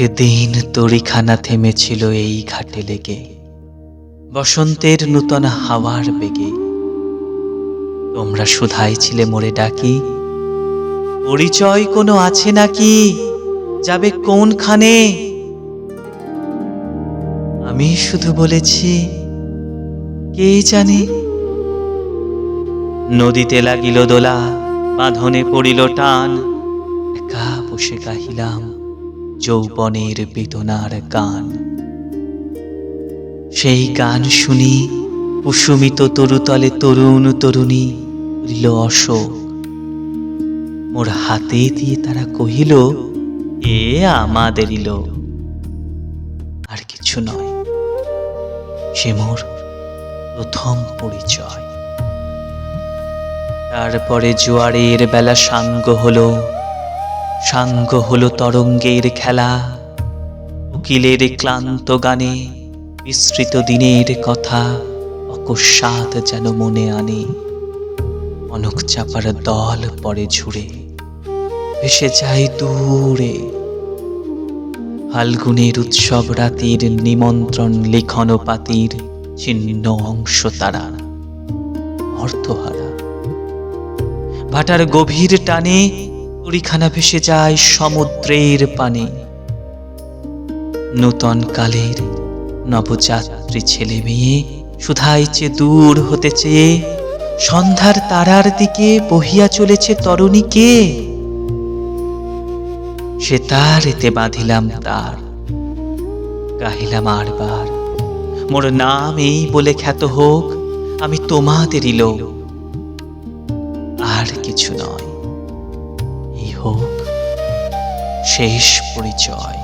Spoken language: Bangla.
একদিন তরিখানা থেমেছিল এই ঘাটে লেগে, বসন্তের নূতন হাওয়ার বেগে। তোমরা শুধাই ছিলে মোরে ডাকি, পরিচয় কোনো আছে নাকি, যাবে কোনখানে? আমি শুধু বলেছি, কে জানে। নদীতে লাগিল দোলা, বাঁধনে পড়িল টান, একা বসে গাহিলাম যৌবনের বেদনার গান। সেই গান শুনি কুসুমিত তরুতলে তরুণ তরুণী করিল অশোক। মোর হাতে দিয়ে তারা কহিল, এ আমাদেরই লোক। আর কিছু নয়, সে মোর প্রথম পরিচয়। তারপরে জোয়ারের বেলা সাঙ্গ হলো তরঙ্গের খেলা। উকিলের ক্লান্ত গানে বিস্মৃত দিনের কথা অকস্মাৎ যেন মনে আনে। অনক চাপার দল পরে ঝুড়ে ভেসে যায় দূরে। ফাল্গুনের উৎসব রাতির নিমন্ত্রণ লিখন পাতির ছিন্ন অংশ তারা অর্থহারা। ভাটার গভীর টানে তরিখানা ভেসে যায় সমুদ্রের পানে। নূতন কালের নবযাত্রী ছেলে মেয়ে শুধাইছে দূর হতে চেয়ে, সন্ধ্যার তারার দিকে বহিয়া চলেছে তরুণীকে। সে তার এতে বাঁধিলাম তার, গাহিলাম আরবার, মোর নাম এই বলে খ্যাত হোক, আমি তোমাদেরই লোক। আর কিছু নয়, এই হোক শেষ পরিচয়।